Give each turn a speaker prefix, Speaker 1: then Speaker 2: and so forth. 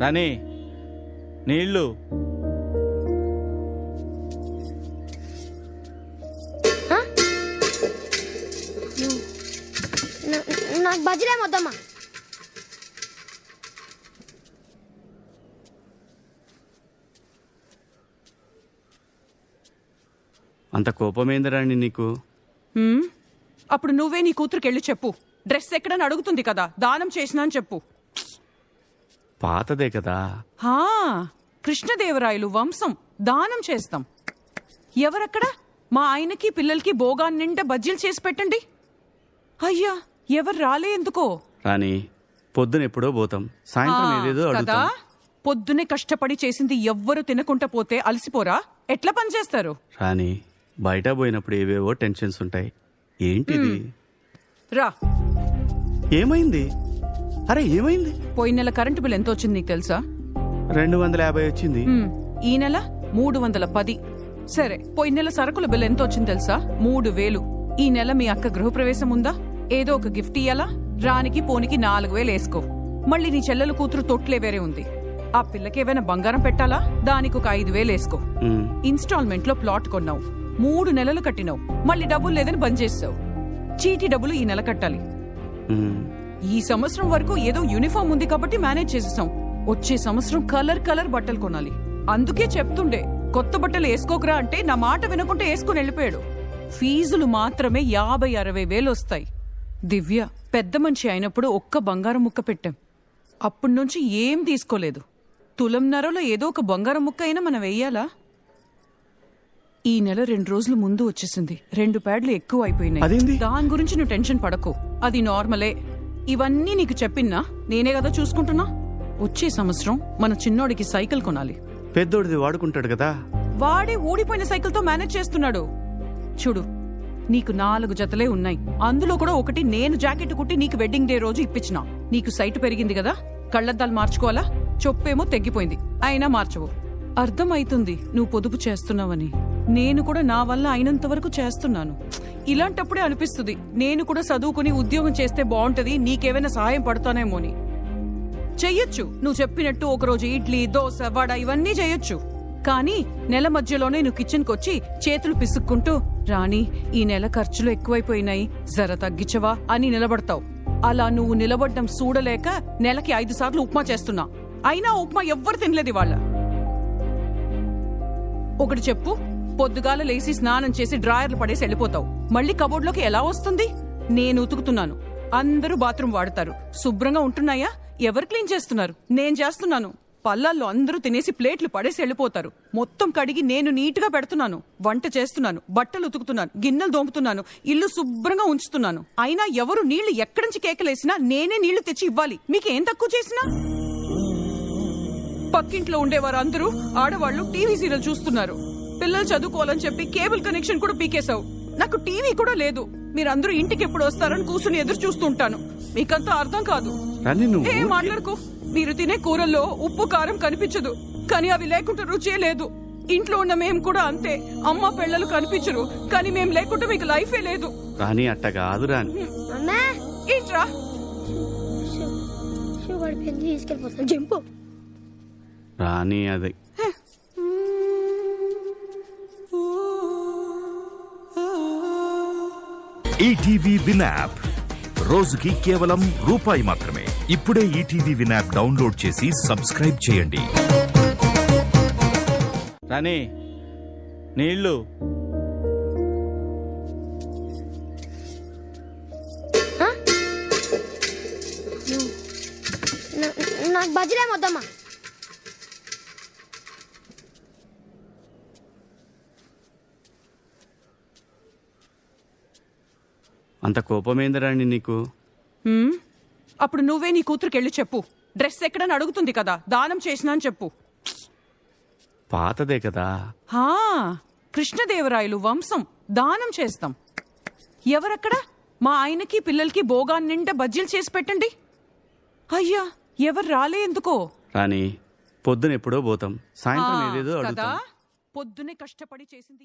Speaker 1: రాణి నీళ్ళు.
Speaker 2: నాకు బజ్జీలే వద్దమ్మా.
Speaker 1: అంత కోపమేంది రాణి నీకు?
Speaker 3: అప్పుడు నువ్వే నీ కూతురుకెళ్ళి చెప్పు, డ్రెస్ ఎక్కడని అడుగుతుంది కదా, దానం చేసినా అని చెప్పు.
Speaker 1: పాతదే కదా.
Speaker 3: కృష్ణదేవరాయలు వంశం, దానం చేస్తాం. ఎవరక్కడ? మా ఆయనకి పిల్లలకి భోగాన్ని నిండా బజ్జీలు చేసి పెట్టండి. అయ్యా, ఎవరు రాలే ఎందుకో?
Speaker 1: రాణి పొద్దునెప్పుడో పోతాం, సాయంత్రం ఏదేదో
Speaker 3: కదా.
Speaker 1: అడుగుతాం.
Speaker 3: పొద్దునే కష్టపడి చేసింది ఎవ్వరు తినకుండా పోతే అలసిపోరా? ఎట్లా పనిచేస్తారు?
Speaker 1: రాణి బయట పోయినప్పుడు ఏవేవో టెన్షన్స్ ఉంటాయి. ఏంటిది?
Speaker 3: రా.
Speaker 1: ఏమైంది? అరే ఏమైంది?
Speaker 3: పోయిన నెల కరెంటు బిల్ ఎంత వచ్చింది నీకు తెలుసా?
Speaker 1: 250 వచ్చింది.
Speaker 3: ఈ నెల 310. సరే, పోయిన నెల సరుకుల బిల్ ఎంత వచ్చింది తెలుసా? 3000. ఈ నెల మీ అక్క గృహప్రవేశం ఉందా? ఏదో ఒక గిఫ్ట్ ఇయ్యాలా? రానికి పోనికి 4000 వేసుకో. మళ్ళీ నీ చెల్లెలు కూతురు తొట్లే వేరే ఉంది. ఆ పిల్లకి ఏమైనా బంగారం పెట్టాలా? దానికి ఒక 5000 వేసుకో. ఇన్స్టాల్మెంట్ లో ప్లాట్ కొన్నావు, 3 నెలలు కట్టినావు, మళ్ళీ డబ్బులు లేదని బంద్ చేసావు. చీటీ డబ్బులు ఈ నెల కట్టాలి. ఈ సంవత్సరం వరకు ఏదో యూనిఫామ్ ఉంది కాబట్టి మేనేజ్ చేసేసాం. వచ్చే సంవత్సరం కలర్ బట్టలు కొనాలి. అందుకే చెప్తుండే, కొత్త బట్టలు వేసుకోకరా అంటే నా మాట వినకుంటే వేసుకుని వెళ్ళిపోయాడు. ఫీజులు మాత్రమే 50-60 వేలు వస్తాయి. దివ్య పెద్ద మనిషి అయినప్పుడు ఒక్క బంగారం ముక్క పెట్టాం. అప్పటి నుంచి ఏం తీసుకోలేదు. తులంన్నరలో ఏదో ఒక బంగారం ముక్క అయినా మనం వెయ్యాలా? ఈ నెల 2 రోజులు ముందు వచ్చేసింది. 2 ప్యాడ్లు ఎక్కువ అయిపోయినాయి. దాని గురించి నువ్వు టెన్షన్ పడకు, అది నార్మలే. ఇవన్నీ నీకు చెప్పినా నేనే కదా చూసుకుంటున్నా. వచ్చే సంవత్సరం మన చిన్నోడికి సైకిల్ కొనాలి.
Speaker 1: పెద్దోడిది వాడుకుంటాడు కదా.
Speaker 3: వాడే ఊడిపోయిన సైకిల్ తో మేనేజ్ చేస్తున్నాడు. చూడు, నీకు 4 జతలే ఉన్నాయి. అందులో కూడా ఒకటి నేను జాకెట్ కుట్టి నీకు వెడ్డింగ్ డే రోజు ఇప్పించిన. నీకు సైట్ పెరిగింది కదా, కళ్ళద్దాలు మార్చుకోవాలా? చొప్పేమో తెగ్గిపోయింది, అయినా మార్చవు. అర్థమైతుంది నువ్వు పొదుపు చేస్తున్నావని. నేను కూడా నా వల్ల అయినంత వరకు చేస్తున్నాను. ఇలాంటప్పుడే అనిపిస్తుంది నేను కూడా చదువుకుని ఉద్యోగం చేస్తే బాగుంటది, నీకేమైనా సహాయం పడతానేమోని. చెయ్యొచ్చు, నువ్వు చెప్పినట్టు ఒకరోజు ఇడ్లీ, దోశ, వడ ఇవన్నీ చెయ్యొచ్చు. కానీ నెల మధ్యలోనే నువ్వు కిచెన్ కొచ్చి చేతులు పిసుక్కుంటూ, రాణి ఈ నెల ఖర్చులు ఎక్కువైపోయినాయి, జర తగ్గించవా అని నిలబడతావు. అలా నువ్వు నిలబడ్డం చూడలేక నెలకి 5 సార్లు ఉప్మా చేస్తున్నా. అయినా ఉప్మా ఎవ్వరు తినలేదు వాళ్ళ. ఒకటి చెప్పు, పొద్దుగాల లేసి స్నానం చేసి డ్రాయర్లు పడేసి వెళ్ళిపోతావు. మళ్ళీ కబోర్డ్లోకి ఎలా వస్తుంది? నేను ఉతుకుతున్నాను, అందరూ బాత్రూమ్ వాడతారు. శుభ్రంగా ఉంటున్నాయా? ఎవరు క్లీన్ చేస్తున్నారు? నేను చేస్తున్నాను. పళ్ళల్లో అందరూ తినేసి ప్లేట్లు పడేసి వెళ్ళిపోతారు. మొత్తం కడిగి నేను నీట్గా పెడుతున్నాను. వంట చేస్తున్నాను, బట్టలు ఉతుకుతున్నాను, గిన్నెలు దోముతున్నాను, ఇల్లు శుభ్రంగా ఉంచుతున్నాను. అయినా ఎవరు నీళ్లు ఎక్కడి నుంచి కేకలేసినా నేనే నీళ్లు తెచ్చి ఇవ్వాలి. మీకేం తక్కువ చేసినా? పక్కింట్లో ఉండేవారు అందరూ ఆడవాళ్లు టీవీ సీరియల్ చూస్తున్నారు. పిల్లలు చదువుకోవాలని చెప్పి కేబుల్ కనెక్షన్ కూడా పీకేశావు. నాకు టీవీ కూడా లేదు. మీరందరూ ఇంటికి ఎప్పుడు వస్తారని కూర్చుని ఎదురు చూస్తుంటాను. మీకంతా అర్థం కాదు. ఏం మాట్లాడుకో. మీరు తినే కూరల్లో ఉప్పు కారం కనిపించదు, కానీ అవి లేకుండా రుచే లేదు. ఇంట్లో ఉన్న మేము కూడా అంతే. అమ్మ పిల్లలు కనిపించరు, కానీ మేము లేకుండా మీకు లైఫే లేదు.
Speaker 1: రాణి అట్ట కాదు రాణి.
Speaker 3: ఏంట్రా?
Speaker 1: రాణి అది
Speaker 4: ఈటీవీ విన్ యాప్ రోజుకి కేవలం రూపాయి మాత్రమే. ఇప్పుడే ఈటీవీ విన్ యాప్ డౌన్లోడ్ చేసి సబ్స్క్రైబ్ చేయండి.
Speaker 1: రాణి నీళ్ళు.
Speaker 2: నాకు బజ్జీలే వద్దమ్మా.
Speaker 1: అంత కోపమేంది రాణి నీకు?
Speaker 3: అప్పుడు నువ్వే నీ కూతురుకెళ్ళి చెప్పు, డ్రెస్ ఎక్కడని అడుగుతుంది కదా, దానం చేసినా అని చెప్పు.
Speaker 1: పాతదే కదా.
Speaker 3: కృష్ణదేవరాయలు వంశం, దానం చేస్తాం. ఎవరక్కడ? మా ఆయనకి పిల్లలకి భోగాన్ని నిండా బజ్జీలు చేసి పెట్టండి. అయ్యా, ఎవరు రాలే ఎందుకో?
Speaker 1: రాణి పొద్దునెప్పుడో పోతాం, సాయంత్రం ఏదేదో అడుగుతాం.
Speaker 3: పొద్దునే కష్టపడి చేసింది